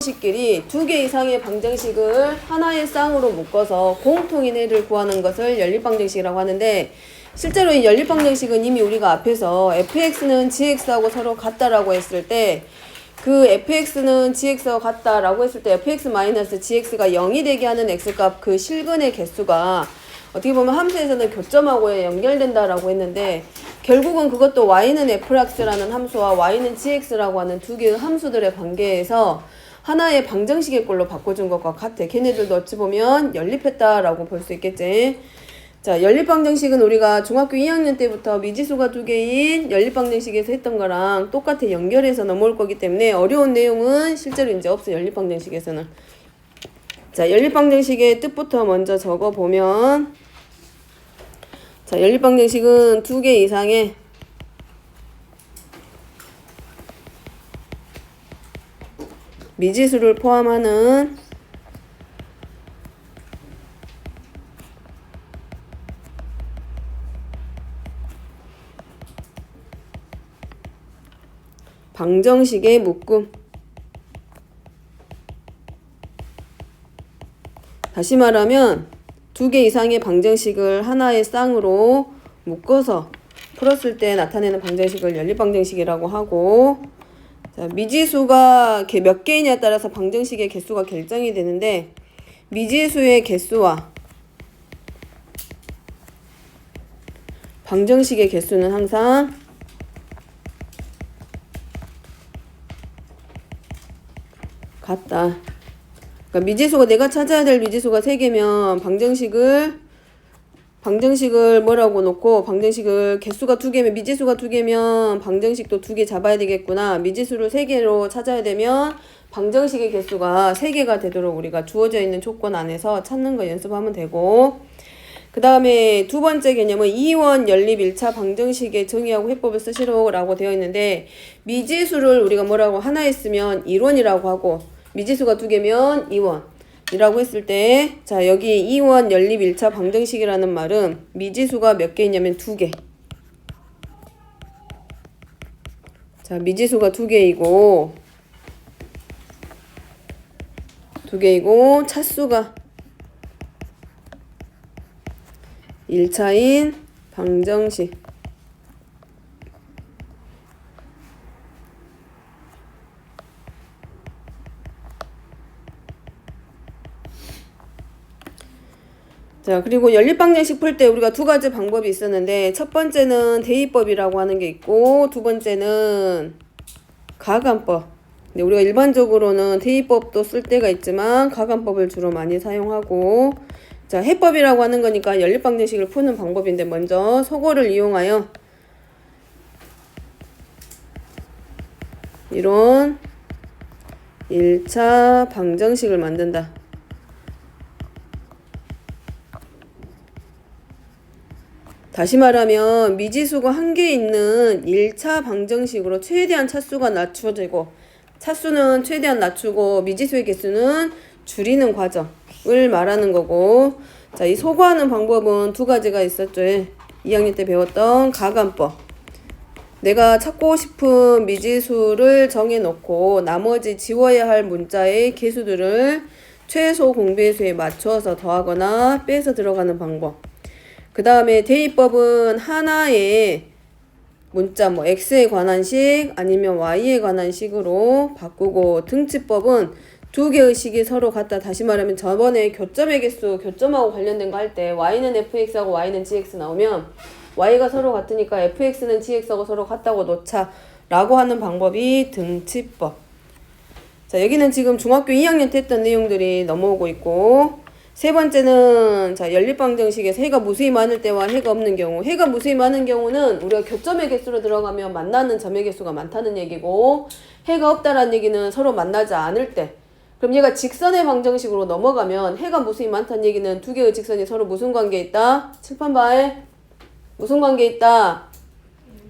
식끼리 두 개 이상의 방정식을 하나의 쌍으로 묶어서 공통인 해를 구하는 것을 연립방정식이라고 하는데, 실제로 이 연립방정식은 이미 우리가 앞에서 fx는 gx하고 서로 같다라고 했을 때, 그 fx는 gx하고 같다라고 했을 때 fx-gx가 0이 되게 하는 x값 그 실근의 개수가 어떻게 보면 함수에서는 교점하고 연결된다라고 했는데, 결국은 그것도 y는 fx라는 함수와 y는 gx라고 하는 두 개의 함수들의 관계에서 하나의 방정식의 꼴로 바꿔준 것과 같아. 걔네들도 어찌 보면 연립했다라고 볼 수 있겠지. 자, 연립방정식은 우리가 중학교 2학년 때부터 미지수가 두 개인 연립방정식에서 했던 거랑 똑같아 연결해서 넘어올 거기 때문에 어려운 내용은 실제로 이제 없어, 연립방정식에서는. 자, 연립방정식의 뜻부터 먼저 적어보면, 자, 연립방정식은 두 개 이상의 미지수를 포함하는 방정식의 묶음. 다시 말하면 두 개 이상의 방정식을 하나의 쌍으로 묶어서 풀었을 때 나타내는 방정식을 연립방정식이라고 하고, 자, 미지수가 몇 개이냐에 따라서 방정식의 개수가 결정이 되는데, 미지수의 개수와 방정식의 개수는 항상 같다. 그러니까 미지수가 내가 찾아야 될 미지수가 3개면 방정식을 뭐라고 놓고, 방정식을 개수가 2개면, 미지수가 2개면 방정식도 2개 잡아야 되겠구나. 미지수를 3개로 찾아야 되면 방정식의 개수가 3개가 되도록 우리가 주어져 있는 조건 안에서 찾는 거 연습하면 되고, 그 다음에 두 번째 개념은 이원 연립 1차 방정식의 정의하고 해법을 쓰시라고 되어 있는데, 미지수를 우리가 뭐라고 하나 했으면 1원이라고 하고, 미지수가 2개면 2원이라고 했을 때, 자, 여기 이원 연립 1차 방정식이라는 말은 미지수가 몇 개 있냐면 2개. 자, 미지수가 2개이고 차수가 1차인 방정식. 자, 그리고 연립방정식 풀 때 우리가 두 가지 방법이 있었는데, 첫 번째는 대입법이라고 하는 게 있고, 두 번째는 가감법. 근데 우리가 일반적으로는 대입법도 쓸 때가 있지만 가감법을 주로 많이 사용하고, 자, 해법이라고 하는 거니까 연립방정식을 푸는 방법인데, 먼저 소거를 이용하여 이런 1차 방정식을 만든다. 다시 말하면 미지수가 1개 있는 1차 방정식으로 최대한 차수가 낮춰지고, 차수는 최대한 낮추고 미지수의 개수는 줄이는 과정을 말하는 거고, 자, 이 소거하는 방법은 두 가지가 있었죠. 2학년 때 배웠던 가감법. 내가 찾고 싶은 미지수를 정해놓고 나머지 지워야 할 문자의 개수들을 최소 공배수에 맞춰서 더하거나 빼서 들어가는 방법. 그 다음에 대입법은 하나의 문자, 뭐 x에 관한 식 아니면 y에 관한 식으로 바꾸고, 등치법은 두 개의 식이 서로 같다. 다시 말하면 저번에 교점의 개수, 교점하고 관련된 거 할 때 y는 fx하고 y는 gx 나오면 y가 서로 같으니까 fx는 gx하고 서로 같다고 놓자 라고 하는 방법이 등치법. 자, 여기는 지금 중학교 2학년 때 했던 내용들이 넘어오고 있고, 세 번째는, 자, 연립방정식에서 해가 무수히 많을 때와 해가 없는 경우. 해가 무수히 많은 경우는 우리가 교점의 개수로 들어가면 만나는 점의 개수가 많다는 얘기고, 해가 없다라는 얘기는 서로 만나지 않을 때. 그럼 얘가 직선의 방정식으로 넘어가면 해가 무수히 많다는 얘기는 두 개의 직선이 서로 무슨 관계에 있다? 칠판 봐에 무슨 관계에 있다?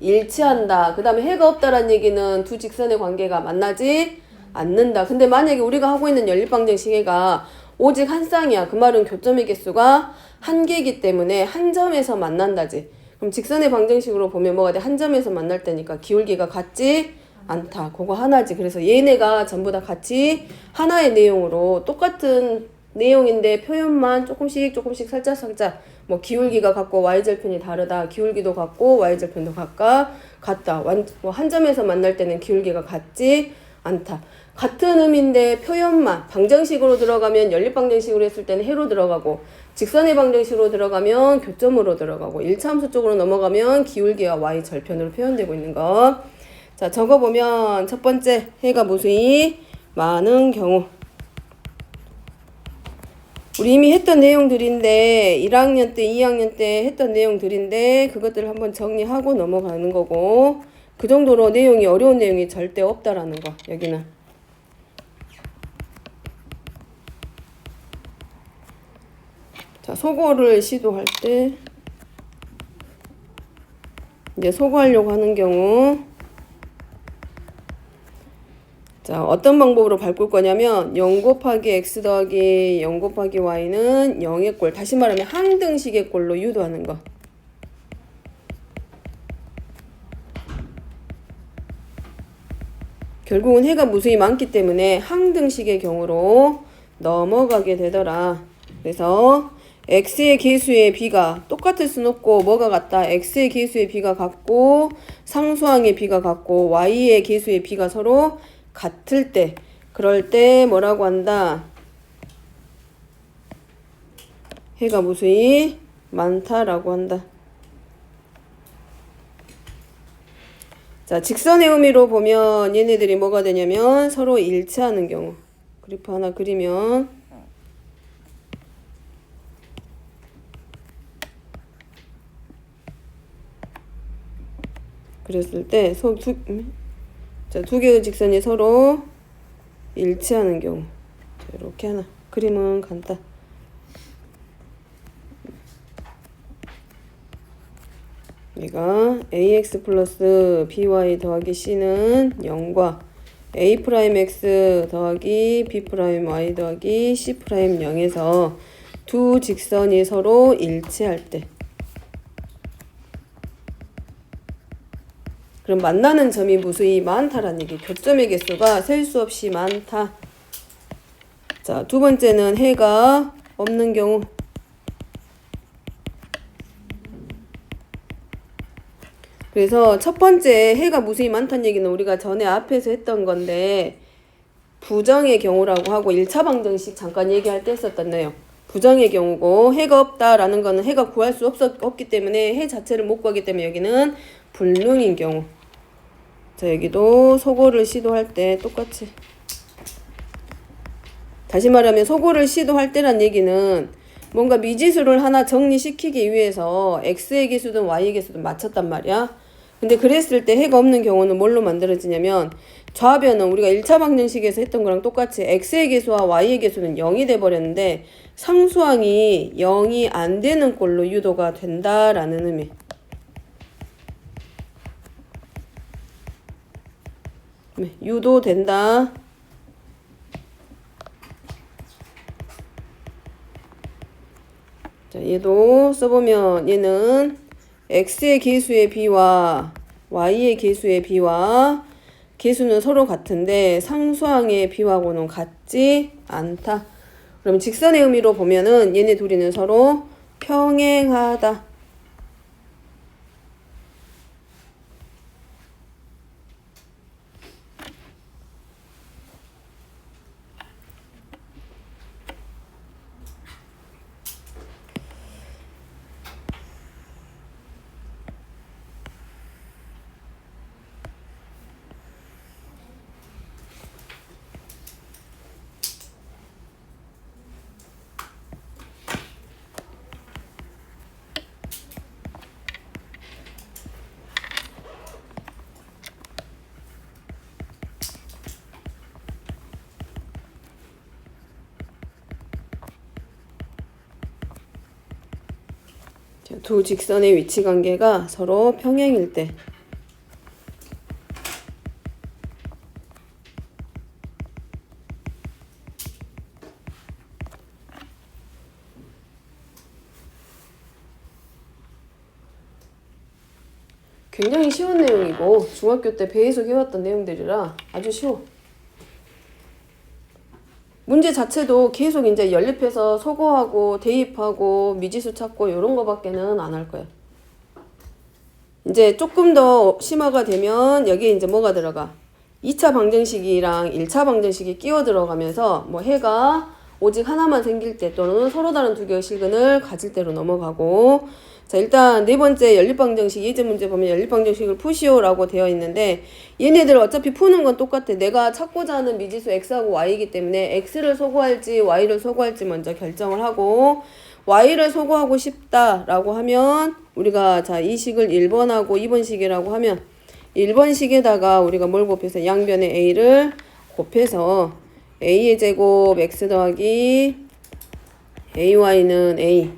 일치한다. 그 다음에 해가 없다라는 얘기는 두 직선의 관계가 만나지 않는다. 근데 만약에 우리가 하고 있는 연립방정식 해가 오직 한 쌍이야. 그 말은 교점의 개수가 1개이기 때문에 한 점에서 만난다지. 그럼 직선의 방정식으로 보면 뭐가 돼? 한 점에서 만날 때니까 기울기가 같지 않다. 그거 하나지. 그래서 얘네가 전부 다 같이 하나의 내용으로 똑같은 내용인데 표현만 조금씩 살짝 뭐 기울기가 같고 y절편이 다르다. 기울기도 같고 y절편도 각각 같다. 뭐 한 점에서 만날 때는 기울기가 같지 않다. 같은 의미인데 표현만 방정식으로 들어가면 연립방정식으로 했을 때는 해로 들어가고 직선의 방정식으로 들어가면 교점으로 들어가고 1차 함수 쪽으로 넘어가면 기울기와 y절편으로 표현되고 있는 거. 자, 적어보면 첫 번째 해가 무수히 많은 경우. 우리 이미 했던 내용들인데 1학년 때 2학년 때 했던 내용들인데 그것들을 한번 정리하고 넘어가는 거고 그 정도로 내용이 어려운 내용이 절대 없다라는 거. 여기는 자, 소거를 시도할 때 이제 소거하려고 하는 경우 자, 어떤 방법으로 바꿀 거냐면 0 곱하기 x 더하기 0 곱하기 y는 0의 꼴, 다시 말하면 항등식의 꼴로 유도하는 거. 결국은 해가 무수히 많기 때문에 항등식의 경우로 넘어가게 되더라. 그래서 x의 계수의 b가 똑같을 순 없고 뭐가 같다? x의 계수의 b가 같고 상수항의 b가 같고 y의 계수의 b가 서로 같을 때 그럴 때 뭐라고 한다? 해가 무수히 많다라고 한다. 자, 직선의 의미로 보면 얘네들이 뭐가 되냐면 서로 일치하는 경우. 그래프 하나 그리면 그랬을 때 두 개의 직선이 서로 일치하는 경우. 자, 이렇게 하나 그림은 간단. 얘가 ax 플러스 by 더하기 c는 0과 a 프라임 x 더하기 b 프라임 y 더하기 c 프라임 0에서 두 직선이 서로 일치할 때 그럼 만나는 점이 무수히 많다라는 얘기. 교점의 개수가 셀 수 없이 많다. 자, 두 번째는 해가 없는 경우. 그래서 첫 번째 해가 무수히 많다는 얘기는 우리가 전에 앞에서 했던 건데 부정의 경우라고 하고 1차 방정식 잠깐 얘기할 때 했었던 내용. 부정의 경우고 해가 없다라는 거는 해가 구할 수 없기 때문에 해 자체를 못 구하기 때문에 여기는 불능인 경우. 자, 여기도 소거를 시도할 때 똑같이. 다시 말하면 소거를 시도할 때란 얘기는 뭔가 미지수를 하나 정리시키기 위해서 x의 개수든 y의 개수든 맞췄단 말이야. 근데 그랬을 때 해가 없는 경우는 뭘로 만들어지냐면 좌변은 우리가 1차 방정식에서 했던 거랑 똑같이 x의 개수와 y의 개수는 0이 돼버렸는데 상수항이 0이 안 되는 꼴로 유도가 된다라는 의미. 유도된다. 자, 얘도 써보면 얘는 x의 계수의 b와 y의 계수의 b와 계수는 서로 같은데 상수항의 b하고는 같지 않다. 그럼 직선의 의미로 보면은 얘네 둘이는 서로 평행하다. 두 직선의 위치 관계가 서로 평행일 때 굉장히 쉬운 내용이고 중학교 때 배에서 배웠던 내용들이라 아주 쉬워. 문제 자체도 계속 이제 연립해서 소거하고 대입하고 미지수 찾고 이런 거밖에는 안 할 거야. 이제 조금 더 심화가 되면 여기에 이제 뭐가 들어가? 2차 방정식이랑 1차 방정식이 끼워 들어가면서 뭐 해가 오직 하나만 생길 때 또는 서로 다른 두 개의 실근을 가질 때로 넘어가고, 자 일단 네 번째 연립방정식 예제 문제 보면 연립방정식을 푸시오라고 되어 있는데 얘네들 어차피 푸는 건 똑같아. 내가 찾고자 하는 미지수 x하고 y이기 때문에 x를 소거할지 y를 소거할지 먼저 결정을 하고, y를 소거하고 싶다라고 하면 우리가 자 이 식을 1번하고 2번 식이라고 하면 1번 식에다가 우리가 뭘 곱해서 양변에 a를 곱해서 a의 제곱 x 더하기 ay는 a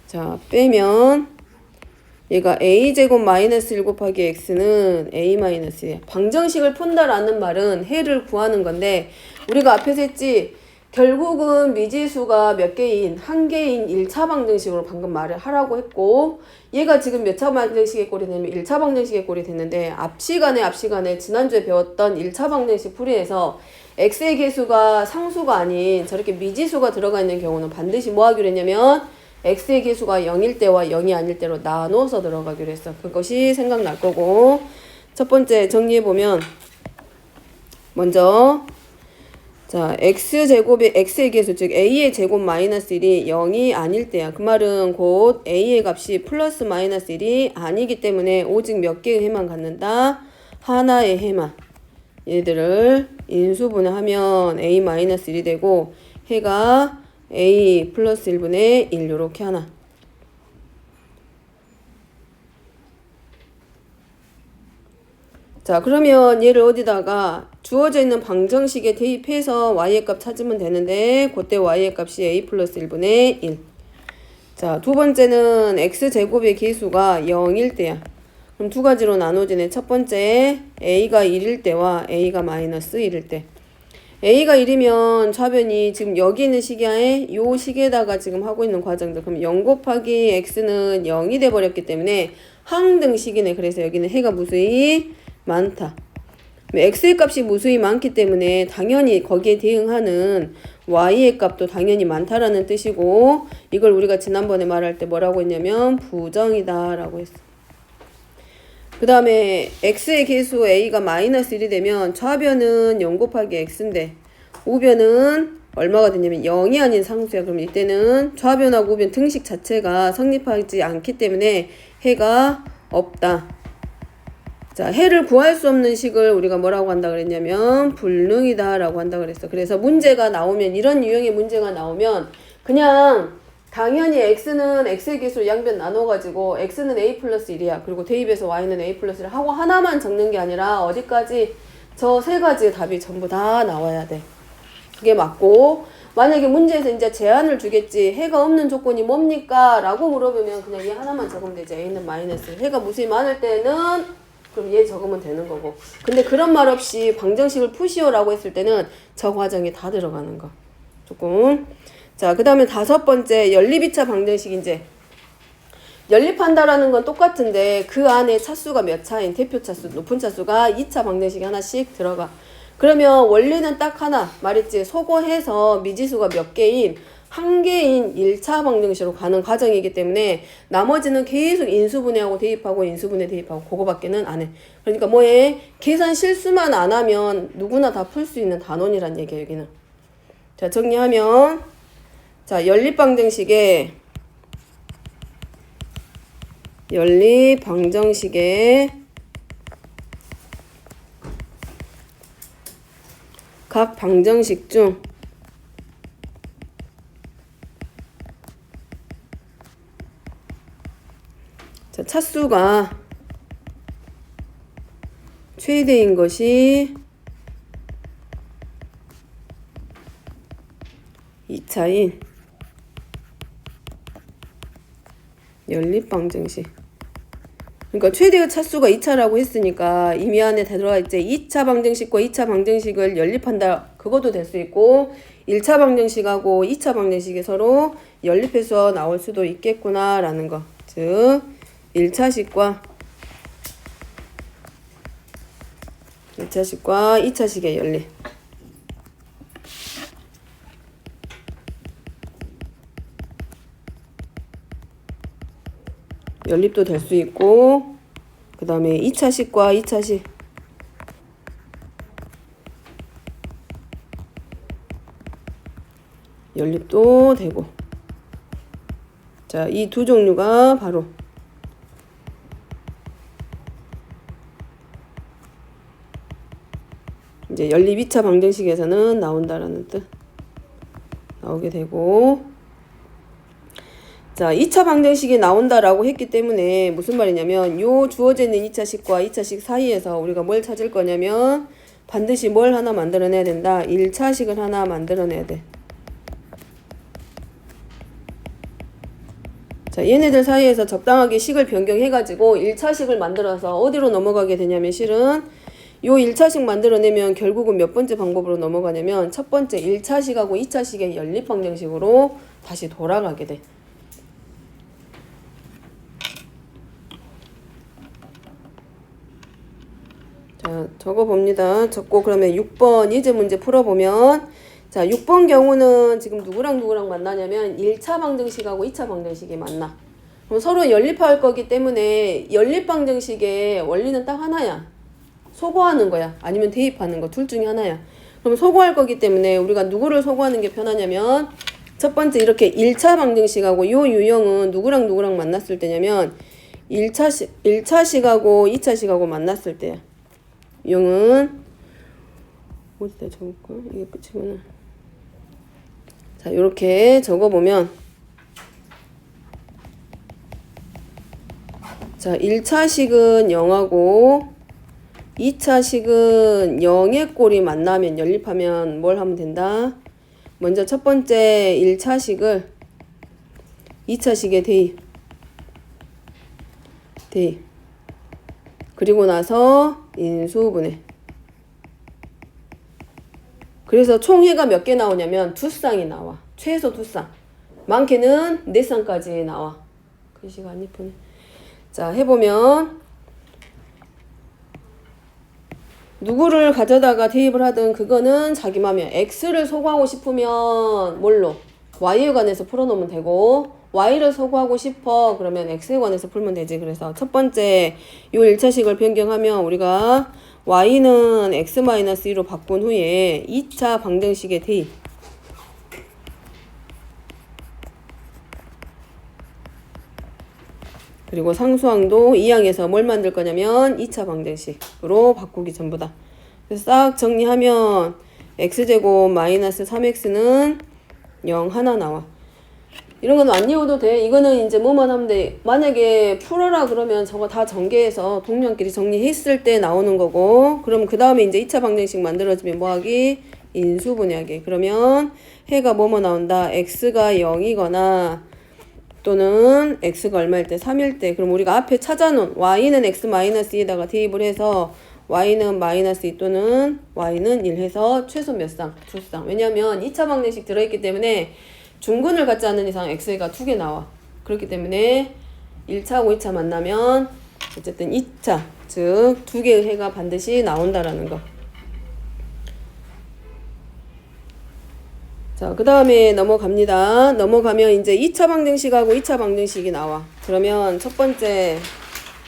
자 빼면 얘가 a제곱 마이너스 1 곱하기 x는 a 마이너스 1. 방정식을 푼다라는 말은 해를 구하는 건데 우리가 앞에서 했지 결국은 미지수가 몇 개인 한 개인 1차 방정식으로 방금 말을 하라고 했고, 얘가 지금 몇 차 방정식의 꼴이 되냐면 1차 방정식의 꼴이 됐는데 앞 시간에 지난주에 배웠던 1차 방정식 풀이에서 x의 개수가 상수가 아닌 저렇게 미지수가 들어가 있는 경우는 반드시 뭐 하기로 했냐면 x의 개수가 0일 때와 0이 아닐 때로 나눠서 들어가기로 했어. 그것이 생각날 거고, 첫 번째 정리해보면 먼저 자 x제곱의 x의 개수 즉 a의 제곱 마이너스 1이 0이 아닐 때야. 그 말은 곧 a의 값이 플러스 마이너스 1이 아니기 때문에 오직 몇 개의 해만 갖는다? 하나의 해만. 얘들을 인수분해하면 a 마이너스 1이 되고 해가 a 플러스 1분의 1 요렇게 하나. 자 그러면 얘를 어디다가 주어져 있는 방정식에 대입해서 y의 값 찾으면 되는데 그때 y의 값이 a 플러스 1분의 1. 자 두 번째는 x제곱의 개수가 0일 때야. 그럼 두 가지로 나눠지네. 첫 번째 a가 1일 때와 a가 마이너스 1일 때. a가 1이면 좌변이 지금 여기 있는 식에 요 식에다가 지금 하고 있는 과정들. 그럼 0 곱하기 x는 0이 돼버렸기 때문에 항등식이네. 그래서 여기는 해가 무수히 많다. x의 값이 무수히 많기 때문에 당연히 거기에 대응하는 y의 값도 당연히 많다라는 뜻이고, 이걸 우리가 지난번에 말할 때 뭐라고 했냐면 부정이다 라고 했어. 그 다음에 x의 개수 a가 마이너스 1이 되면 좌변은 0 곱하기 x인데 우변은 얼마가 되냐면 0이 아닌 상수야. 그럼 이때는 좌변하고 우변 등식 자체가 성립하지 않기 때문에 해가 없다. 자, 해를 구할 수 없는 식을 우리가 뭐라고 한다 그랬냐면 불능이다 라고 한다 그랬어. 그래서 문제가 나오면, 이런 유형의 문제가 나오면 그냥 당연히 x는 x의 개수로 양변 나눠가지고 x는 a 플러스 1이야. 그리고 대입해서 y는 a 플러스 1 하고 하나만 적는 게 아니라 어디까지 저 세 가지의 답이 전부 다 나와야 돼. 그게 맞고, 만약에 문제에서 이제 제한을 주겠지. 해가 없는 조건이 뭡니까? 라고 물어보면 그냥 얘 하나만 적으면 되지. a는 마이너스. 해가 무수히 많을 때는 그럼 얘 적으면 되는 거고. 근데 그런 말 없이 방정식을 푸시오라고 했을 때는 저 과정에 다 들어가는 거. 조금. 자, 그 다음에 다섯 번째 연립 2차 방정식. 이제 연립한다라는 건 똑같은데 그 안에 차수가 몇 차인 대표 차수, 높은 차수가 2차 방정식에 하나씩 들어가. 그러면 원리는 딱 하나 말했지. 소거해서 미지수가 몇 개인 한 개인 1차 방정식으로 가는 과정이기 때문에 나머지는 계속 인수분해하고 대입하고 인수분해 대입하고 그거밖에는 안 해. 그러니까 뭐해? 계산 실수만 안 하면 누구나 다 풀 수 있는 단원이란 얘기야 여기는. 자 정리하면 자 연립 방정식에 각 방정식 중 자, 차수가 최대인 것이 2차인 연립방정식. 그러니까 최대의 차수가 2차라고 했으니까 이미 안에 다 들어가 있지. 2차 방정식과 2차 방정식을 연립한다. 그것도 될 수 있고 1차 방정식하고 2차 방정식이 서로 연립해서 나올 수도 있겠구나 라는 거. 즉 1차식과 2차식의 연립. 연립도 될 수 있고, 그 다음에 2차식과 2차식 연립도 되고. 자, 이 두 종류가 바로 이제 연립 2차 방정식에서는 나온다라는 뜻. 나오게 되고. 자, 2차 방정식이 나온다라고 했기 때문에 무슨 말이냐면 요 주어져 있는 2차식과 2차식 사이에서 우리가 뭘 찾을 거냐면 반드시 뭘 하나 만들어내야 된다. 1차식을 하나 만들어내야 돼. 자, 얘네들 사이에서 적당하게 식을 변경해가지고 1차식을 만들어서 어디로 넘어가게 되냐면 실은 요 1차식 만들어내면 결국은 몇 번째 방법으로 넘어가냐면 첫 번째 1차식하고 2차식의 연립 방정식으로 다시 돌아가게 돼. 자, 적어봅니다. 적고 그러면 6번 이제 문제 풀어보면 자, 6번 경우는 지금 누구랑 만나냐면 1차 방정식하고 2차 방정식이 만나. 그럼 서로 연립할 거기 때문에 연립 방정식의 원리는 딱 하나야. 소거하는 거야. 아니면 대입하는 거. 둘 중에 하나야. 그럼 소거할 거기 때문에 우리가 누구를 소거하는 게 편하냐면 첫 번째 이렇게 1차 방정식하고 요 유형은 누구랑 만났을 때냐면 1차식하고 2차식하고 만났을 때야. 유형은 어디다 적을까? 이게 끝이구나. 자, 요렇게 적어보면 자, 1차식은 0하고 2차식은 0의 꼴이 만나면 연립하면 뭘 하면 된다? 먼저 첫 번째 1차식을 2차식에 대입. 그리고 나서 인수분해. 그래서 총해가 몇 개 나오냐면 2쌍이 나와. 최소 2쌍. 많게는 4쌍까지 나와. 글씨가 안 이쁘네. 자, 해보면 누구를 가져다가 대입을 하든 그거는 자기 맘이야. x를 소거하고 싶으면 뭘로? y에 관해서 풀어놓으면 되고 y를 소거하고 싶어 그러면 x에 관해서 풀면 되지. 그래서 첫 번째 요 1차식을 변경하면 우리가 y는 x-2로 바꾼 후에 2차 방정식의 대입. 그리고 상수항도 2항에서 뭘 만들 거냐면 2차 방정식으로 바꾸기 전부다. 그래서 싹 정리하면 x제곱 마이너스 3x는 0 하나 나와. 이런 건 안 외워도 돼. 이거는 이제 뭐만 하면 돼. 만약에 풀어라 그러면 저거 다 전개해서 동량끼리 정리했을 때 나오는 거고, 그럼 그 다음에 이제 2차 방정식 만들어지면 뭐하기? 인수분해하기. 그러면 해가 뭐뭐 나온다. x가 0이거나 또는 x가 얼마일 때? 3일 때. 그럼 우리가 앞에 찾아놓은 y는 x-2에다가 대입을 해서 y는 마이너스 2 또는 y는 1 해서 최소 몇 쌍? 2쌍. 왜냐면 2차 방정식 들어있기 때문에 중근을 갖지 않는 이상 x가 2개 나와. 그렇기 때문에 1차하고 2차 만나면 어쨌든 2차, 즉 2개의 해가 반드시 나온다라는 거. 자, 그 다음에 넘어갑니다. 넘어가면 이제 2차 방정식하고 2차 방정식이 나와. 그러면 첫 번째,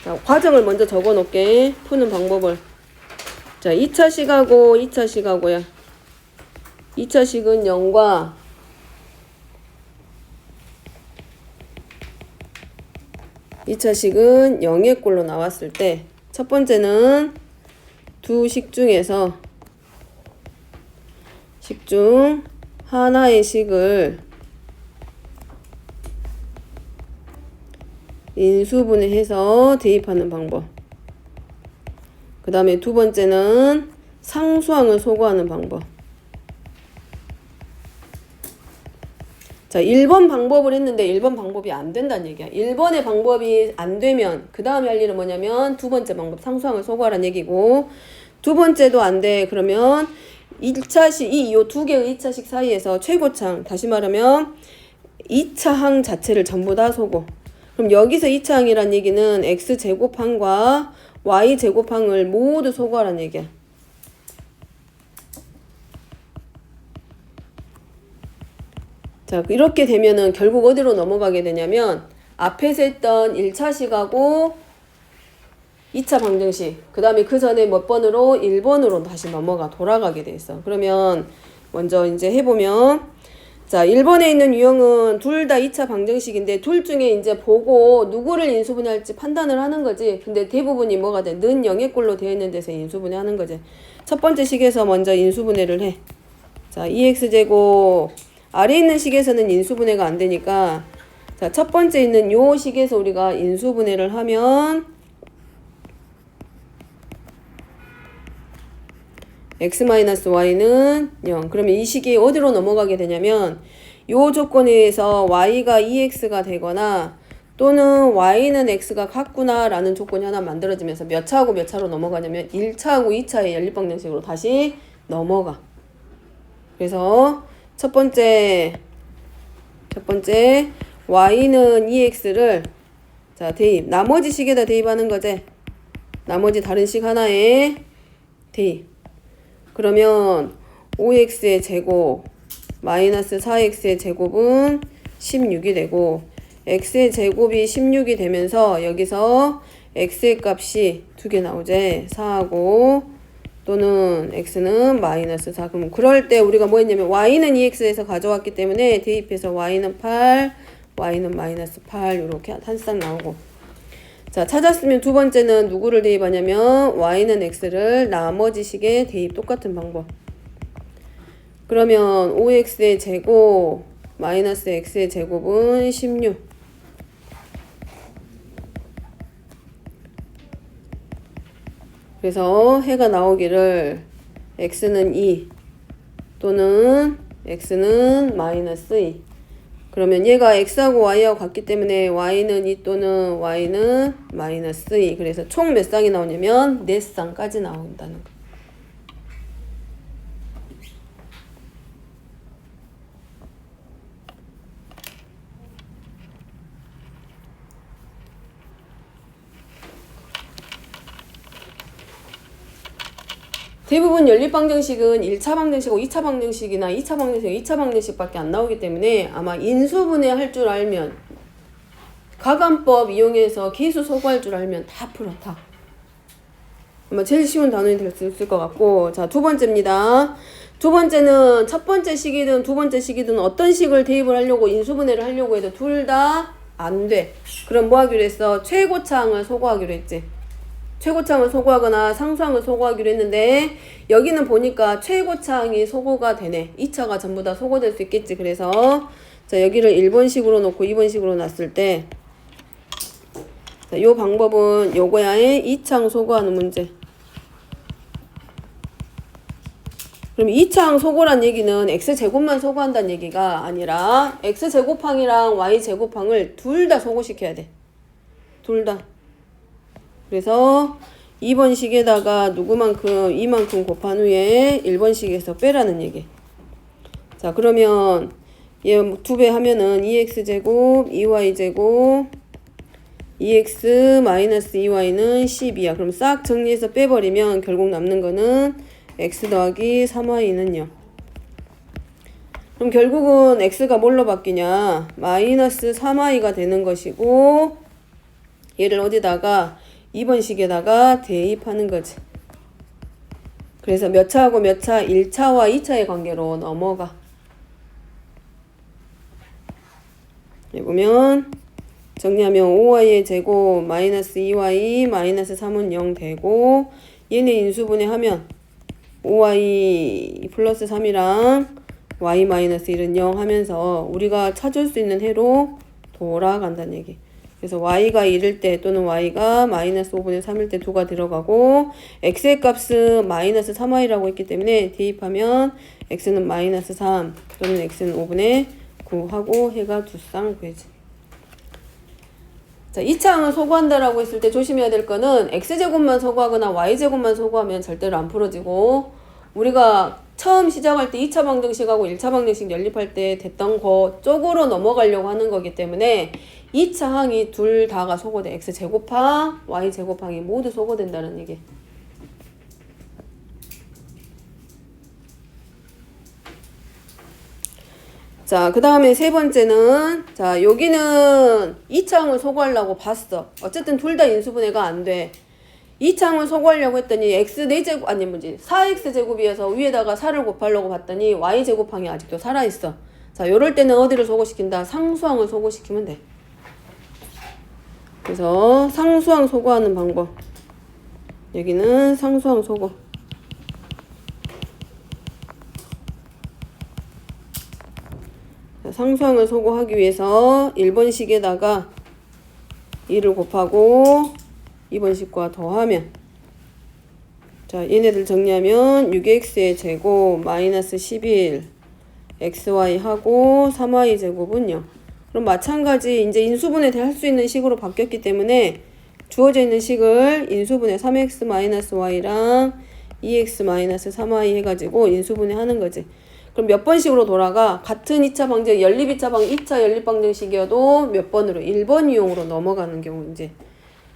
자, 과정을 먼저 적어 놓을게. 푸는 방법을. 자, 2차식하고 2차식하고야. 2차식은 0과 2차식은 0의 꼴로 나왔을 때 첫 번째는 두 식 중에서 식 중 하나의 식을 인수분해해서 대입하는 방법. 그 다음에 두 번째는 상수항을 소거하는 방법. 자, 1번 방법을 했는데 1번 방법이 안 된다는 얘기야. 1번의 방법이 안 되면 그 다음에 할 일은 뭐냐면 두 번째 방법 상수항을 소거하라는 얘기고, 두 번째도 안 돼. 그러면 1차식, 요 두 개의 2차식 사이에서 최고창, 다시 말하면 2차 항 자체를 전부 다 소고. 그럼 여기서 2차 항이란 얘기는 x제곱항과 y제곱항을 모두 소거하라는 얘기야. 자, 이렇게 되면은 결국 어디로 넘어가게 되냐면 앞에서 했던 1차식하고 2차 방정식, 그 다음에 그 전에 몇 번으로 1번으로 다시 돌아가게 돼 있어. 그러면 먼저 이제 해보면, 자, 1번에 있는 유형은 둘 다 2차 방정식인데 둘 중에 이제 보고 누구를 인수분해할지 판단을 하는 거지. 근데 대부분이 뭐가 돼? 는 0의 꼴로 되어 있는 데서 인수분해 하는 거지. 첫 번째 식에서 먼저 인수분해를 해. 자, 2x제곱, 아래 있는 식에서는 인수분해가 안 되니까, 자, 첫 번째 있는 요 식에서 우리가 인수분해를 하면 x-y는 0. 그러면 이 식이 어디로 넘어가게 되냐면 요 조건에 의해서 y가 2x가 되거나 또는 y는 x가 같구나 라는 조건이 하나 만들어지면서 몇 차하고 몇 차로 넘어가냐면 1차하고 2차의 연립방정식으로 다시 넘어가. 그래서 첫 번째 y는 2x를 자, 대입. 나머지 식에다 대입하는 거지. 나머지 다른 식 하나에 대입. 그러면 5x의 제곱 마이너스 4x의 제곱은 16이 되고 x의 제곱이 16이 되면서 여기서 x의 값이 두 개 나오지. 4하고 또는 x는 마이너스 4. 그럼 그럴 때 우리가 뭐 했냐면 y는 2x에서 가져왔기 때문에 대입해서 y는 8, y는 마이너스 8 이렇게 한 쌍 나오고. 자, 찾았으면 두 번째는 누구를 대입하냐면 y는 x를 나머지 식에 대입. 똑같은 방법. 그러면 5x의 제곱 마이너스 x의 제곱은 16. 그래서 해가 나오기를 x는 2 또는 x는 마이너스 2. 그러면 얘가 x하고 y하고 같기 때문에 y는 2 또는 y는 마이너스 2. 그래서 총 몇 쌍이 나오냐면 4쌍까지 나온다는 거. 대부분 연립방정식은 1차 방정식이고 2차 방정식이나 2차 방정식, 2차 방정식밖에 안 나오기 때문에 아마 인수분해 할 줄 알면 가감법 이용해서 계수 소거할 줄 알면 다 풀어, 다. 아마 제일 쉬운 단원이 될 수 있을 것 같고. 자, 두 번째입니다. 두 번째는 첫 번째 식이든 두 번째 식이든 어떤 식을 대입을 하려고 인수분해를 하려고 해도 둘 다 안 돼. 그럼 뭐 하기로 했어? 최고차항을 소거하기로 했지. 최고차항을 소거하거나 상수항을 소거하기로 했는데 여기는 보니까 최고차항이 소거가 되네. 2차가 전부 다 소거될 수 있겠지. 그래서 자, 여기를 1번식으로 놓고 2번식으로 놨을 때 자, 요 방법은 요거야. 2차항 소거하는 문제. 그럼 2차항 소거란 얘기는 x제곱만 소거한다는 얘기가 아니라 x제곱항이랑 y제곱항을 둘 다 소거시켜야 돼. 둘 다. 그래서 2번식에다가 누구만큼 이만큼 곱한 후에 1번식에서 빼라는 얘기. 자, 그러면 얘 2배 하면은 2x제곱 2y제곱 2x 마이너스 2y는 12야. 그럼 싹 정리해서 빼버리면 결국 남는 거는 x 더하기 3y는 0. 그럼 결국은 x가 뭘로 바뀌냐? 마이너스 3y가 되는 것이고 얘를 어디다가 2번식에다가 대입하는 거지. 그래서 몇 차하고 몇 차? 1차와 2차의 관계로 넘어가. 여기 보면 정리하면 5y의 제곱 마이너스 2y 마이너스 3은 0 되고 얘네 인수분해 하면 5y 플러스 3이랑 y 마이너스 1은 0 하면서 우리가 찾을 수 있는 해로 돌아간다는 얘기. 그래서 y가 1일 때 또는 y가 마이너스 5분의 3일 때 2가 들어가고 x의 값은 마이너스 3y라고 했기 때문에 대입하면 x는 마이너스 3 또는 x는 5분의 9 하고 해가 두 쌍 구해지. 자, 2차항을 소거한다라고 했을 때 조심해야 될 거는 x제곱만 소거하거나 y제곱만 소거하면 절대로 안 풀어지고 우리가 처음 시작할 때 2차 방정식하고 1차 방정식 연립할 때 됐던 거 쪽으로 넘어가려고 하는 거기 때문에 2차 항이 둘 다가 소거돼. x제곱항, y제곱항이 모두 소거된다는 얘기. 자, 그 다음에 세 번째는, 자, 여기는 2차 항을 소거하려고 봤어. 어쨌든 둘 다 인수분해가 안 돼. 2차 항을 소거하려고 했더니 x 4제곱, 아니 뭐지, 4x제곱이어서 위에다가 4를 곱하려고 봤더니 y제곱항이 아직도 살아있어. 자, 요럴 때는 어디를 소거시킨다? 상수항을 소거시키면 돼. 그래서 상수항 소거하는 방법. 여기는 상수항 소거. 상수항을 소거하기 위해서 1번식에다가 2를 곱하고 2번식과 더하면, 자, 얘네들 정리하면 6x의 제곱 마이너스 11 xy 하고 3y 제곱은 0. 그럼 마찬가지 이제 인수분해 할 수 있는 식으로 바뀌었기 때문에 주어져 있는 식을 인수분해 3x 마이너스 y랑 2x 마이너스 3y 해가지고 인수분해 하는 거지. 그럼 몇 번식으로 돌아가? 같은 2차 방정, 연립 2차 방, 2차 연립 방정식이어도 몇 번으로? 1번 유형으로 넘어가는 경우 이제.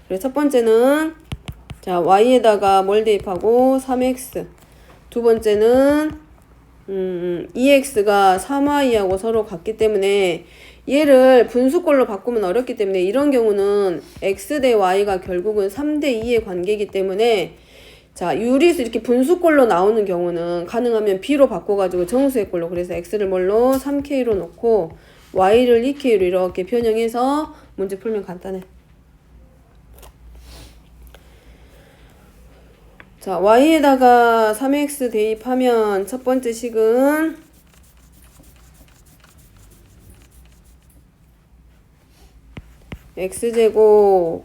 그래서 첫 번째는, 자, y에다가 뭘 대입하고 3x. 두 번째는, 2x가 3y하고 서로 같기 때문에 얘를 분수꼴로 바꾸면 어렵기 때문에 이런 경우는 x 대 y가 결국은 3대 2의 관계이기 때문에, 자, 유리수 이렇게 분수꼴로 나오는 경우는 가능하면 b로 바꿔가지고 정수의 꼴로, 그래서 x를 뭘로 3k로 놓고 y를 2k로 이렇게 변형해서 문제 풀면 간단해. 자, y에다가 3x 대입하면 첫 번째 식은 x제곱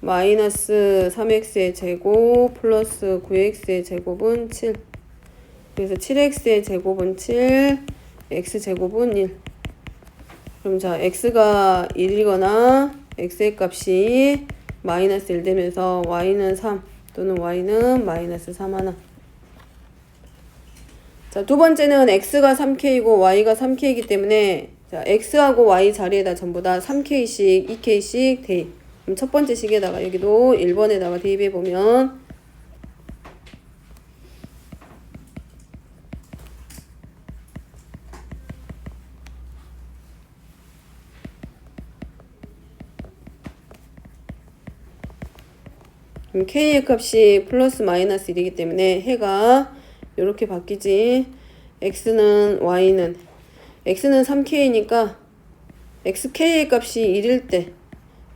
마이너스 3x의 제곱 플러스 9x의 제곱은 7. 그래서 7x의 제곱은 7, x제곱은 1. 그럼 자, x가 1이거나 x의 값이 마이너스 1 되면서 y는 3 또는 y는 마이너스 3 하나. 자, 두 번째는 x가 3k이고 y가 3k이기 때문에, 자, x하고 y 자리에다 전부 다 3k씩, 2k씩 대입. 그럼 첫 번째 식에다가 여기도 1번에다가 대입해 보면, 그럼 k의 값이 플러스 마이너스 1이기 때문에 해가 이렇게 바뀌지. x는 3k니까 xk의 값이 1일 때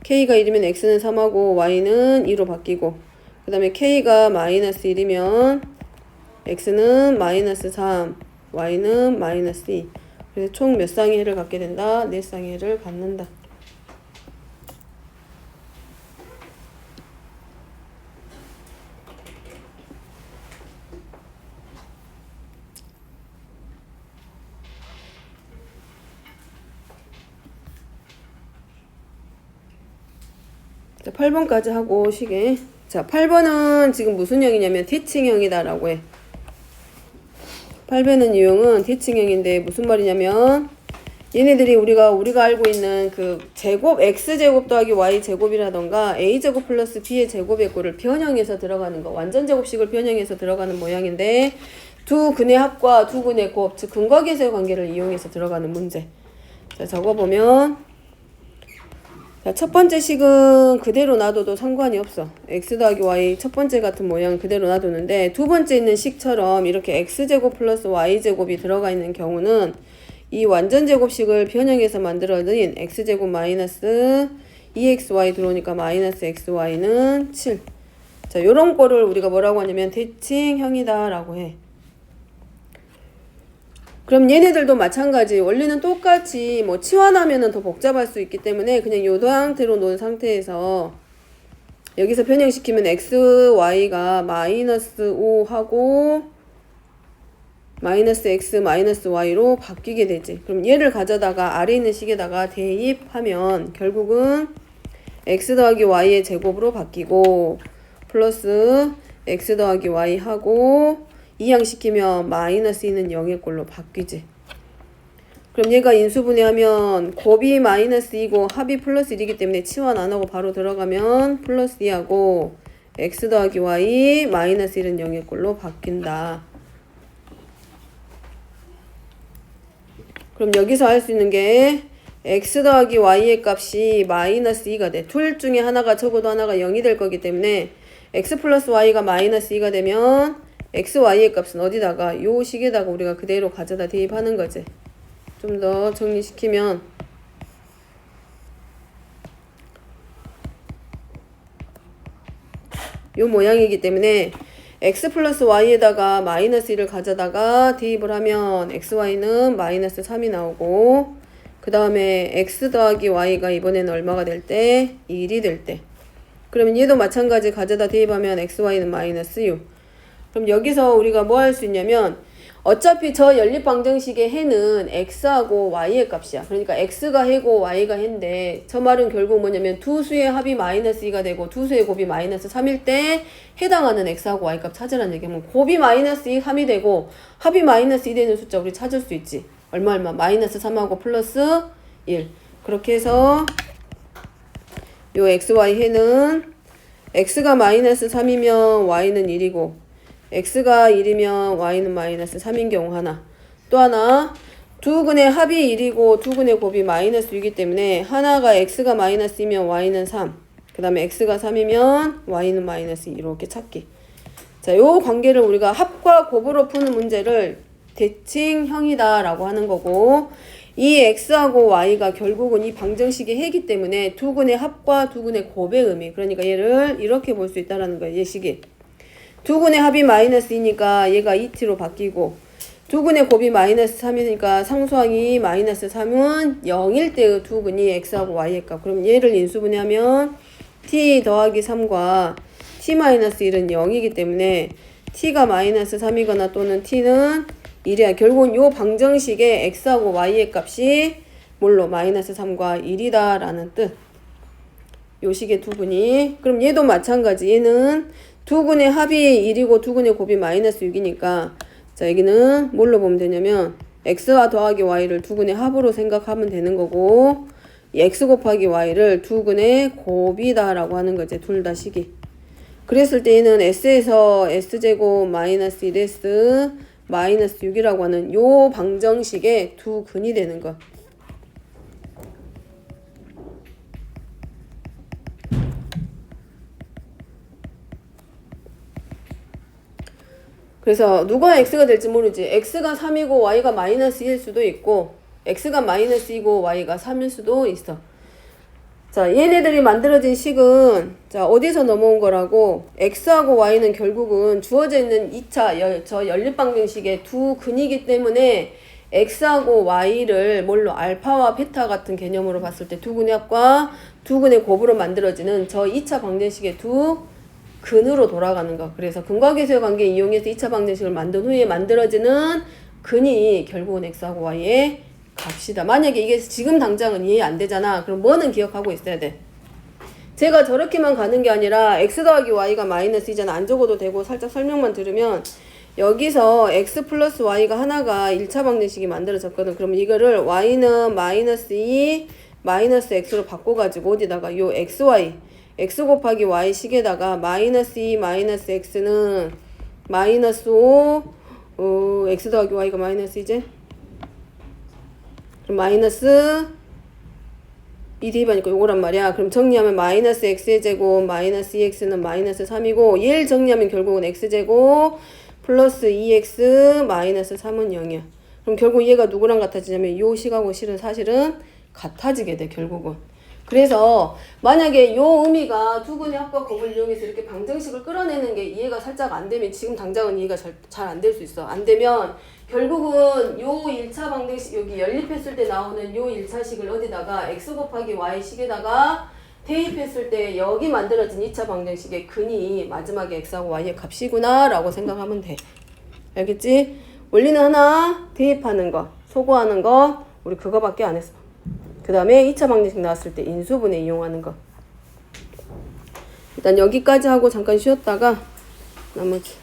k가 1이면 x는 3하고 y는 2로 바뀌고, 그 다음에 k가 마이너스 1이면 x는 마이너스 3, y는 마이너스 2. 그래서 총 몇 쌍의 해를 갖게 된다? 4쌍의 해를 갖는다. 자, 8번까지 하고 시계. 자, 8번은 지금 무슨 형이냐면 대칭형이다라고 해. 8번은 유형은 대칭형인데 무슨 말이냐면 얘네들이 우리가 알고 있는 그 제곱 x제곱 더하기 y제곱이라던가 a제곱 플러스 b의 제곱의 꼴을 변형해서 들어가는 거, 완전 제곱식을 변형해서 들어가는 모양인데 두 근의 합과 두 근의 곱, 즉 근과 계수의 관계를 이용해서 들어가는 문제. 자, 적어보면, 자, 첫 번째 식은 그대로 놔둬도 상관이 없어. x 더하기 y 첫 번째 같은 모양 그대로 놔두는데, 두 번째 있는 식처럼 이렇게 x제곱 플러스 y제곱이 들어가 있는 경우는 이 완전 제곱식을 변형해서 만들어진 x제곱 마이너스 2xy 들어오니까 마이너스 xy는 7. 자, 요런 거를 우리가 뭐라고 하냐면 대칭형이다 라고 해. 그럼 얘네들도 마찬가지. 원리는 똑같이 뭐 치환하면은 더 복잡할 수 있기 때문에 그냥 요 상태로 놓은 상태에서 여기서 변형시키면 x, y가 마이너스 5 하고 마이너스 x, 마이너스 y로 바뀌게 되지. 그럼 얘를 가져다가 아래 있는 식에다가 대입하면 결국은 x 더하기 y의 제곱으로 바뀌고 플러스 x 더하기 y 하고 이항시키면 마이너스 2는 0의 꼴로 바뀌지. 그럼 얘가 인수분해하면 곱이 마이너스 2고 합이 플러스 1이기 때문에 치환 안 하고 바로 들어가면 플러스 2하고 x 더하기 y 마이너스 1은 0의 꼴로 바뀐다. 그럼 여기서 할 수 있는 게 x 더하기 y의 값이 마이너스 2가 돼. 둘 중에 하나가 적어도 하나가 0이 될 거기 때문에 x 플러스 y가 마이너스 2가 되면 x, y의 값은 어디다가 요 식에다가 우리가 그대로 가져다 대입하는 거지. 좀 더 정리시키면 요 모양이기 때문에 x 플러스 y에다가 마이너스 1을 가져다가 대입을 하면 xy는 마이너스 3이 나오고 그 다음에 x 더하기 y가 이번에는 얼마가 될 때? 1이 될 때. 그러면 얘도 마찬가지 가져다 대입하면 xy는 마이너스 6. 그럼 여기서 우리가 뭐 할 수 있냐면 어차피 저 연립방정식의 해는 x하고 y의 값이야. 그러니까 x가 해고 y가 해인데 저 말은 결국 뭐냐면 두 수의 합이 마이너스 2가 되고 두 수의 곱이 마이너스 3일 때 해당하는 x하고 y 값 찾으라는 얘기면 곱이 마이너스 2, 3이 되고 합이 마이너스 2 되는 숫자 우리 찾을 수 있지. 얼마 마이너스 3하고 플러스 1. 그렇게 해서 요 xy 해는 x가 마이너스 3이면 y는 1이고 x가 1이면 y는 마이너스 3인 경우 하나. 또 하나 두 근의 합이 1이고 두 근의 곱이 마이너스 6이기 때문에 하나가 x가 마이너스이면 y는 3. 그 다음에 x가 3이면 y는 마이너스 2 이렇게 찾기. 자, 요 관계를 우리가 합과 곱으로 푸는 문제를 대칭형이다 라고 하는 거고 이 x하고 y가 결국은 이 방정식의 해이기 때문에 두 근의 합과 두 근의 곱의 의미. 그러니까 얘를 이렇게 볼 수 있다라는 거예요. 예식이. 두 근의 합이 마이너스 2니까 얘가 2t로 바뀌고 두 근의 곱이 마이너스 3이니까 상수항이 마이너스 3은 0일 때의 두 근이 x하고 y의 값. 그럼 얘를 인수분해하면 t 더하기 3과 t 마이너스 1은 0이기 때문에 t가 마이너스 3이거나 또는 t는 1이야. 결국은 요 방정식의 x하고 y의 값이 뭘로 마이너스 3과 1이다 라는 뜻. 요 식의 두 근이. 그럼 얘도 마찬가지. 얘는 두 근의 합이 1이고 두 근의 곱이 마이너스 6이니까 자 여기는 뭘로 보면 되냐면 x와 더하기 y를 두 근의 합으로 생각하면 되는 거고 이 x 곱하기 y를 두 근의 곱이다 라고 하는 거지. 둘 다 식이. 그랬을 때 얘는 s에서 s제곱 마이너스 1s 마이너스 6이라고 하는 요 방정식의 두 근이 되는 거. 그래서 누가 x가 될지 모르지. x가 3이고 y가 마이너스 1일 수도 있고 x가 마이너스 2고 y가 3일 수도 있어. 자, 얘네들이 만들어진 식은 자 어디서 넘어온 거라고 x하고 y는 결국은 주어져 있는 2차 저 연립방정식의 두 근이기 때문에 x하고 y를 뭘로 알파와 베타 같은 개념으로 봤을 때 두 근의 합과 두 근의 곱으로 만들어지는 저 2차 방정식의 두 근으로 돌아가는 거. 그래서 근과 계수의 관계 이용해서 2차 방정식을 만든 후에 만들어지는 근이 결국은 x하고 y의 값이다. 만약에 이게 지금 당장은 이해 안 되잖아. 그럼 뭐는 기억하고 있어야 돼. 제가 저렇게만 가는 게 아니라 x 더하기 y가 마이너스 2잖아. 안 적어도 되고 살짝 설명만 들으면 여기서 x 플러스 y가 하나가 1차 방정식이 만들어졌거든. 그럼 이거를 y는 마이너스 2 마이너스 x로 바꿔가지고 어디다가 요 xy x 곱하기 y 식에다가 마이너스 2 마이너스 x는 마이너스 5 x 더하기 y가 마이너스 이제 그럼 마이너스 2 대입하니까 요거란 말이야. 그럼 정리하면 마이너스 x의 제곱 마이너스 2x는 마이너스 3이고 얘를 정리하면 결국은 x제곱 플러스 2x 마이너스 3은 0이야. 그럼 결국 얘가 누구랑 같아지냐면 요 식하고 실은 사실은 같아지게 돼 결국은. 그래서 만약에 요 의미가 두 근의 합과 곱을 이용해서 이렇게 방정식을 끌어내는 게 이해가 살짝 안 되면 지금 당장은 이해가 잘 안 될 수 있어. 안 되면 결국은 요 1차 방정식 여기 연립했을 때 나오는 요 1차식을 어디다가 x 곱하기 y 식에다가 대입했을 때 여기 만들어진 2차 방정식의 근이 마지막에 x하고 y의 값이구나 라고 생각하면 돼. 알겠지? 원리는 하나 대입하는 거 소거하는 거 우리 그거밖에 안 했어. 그 다음에 2차 방정식 나왔을 때 인수분해 이용하는 거. 일단 여기까지 하고 잠깐 쉬었다가 나머지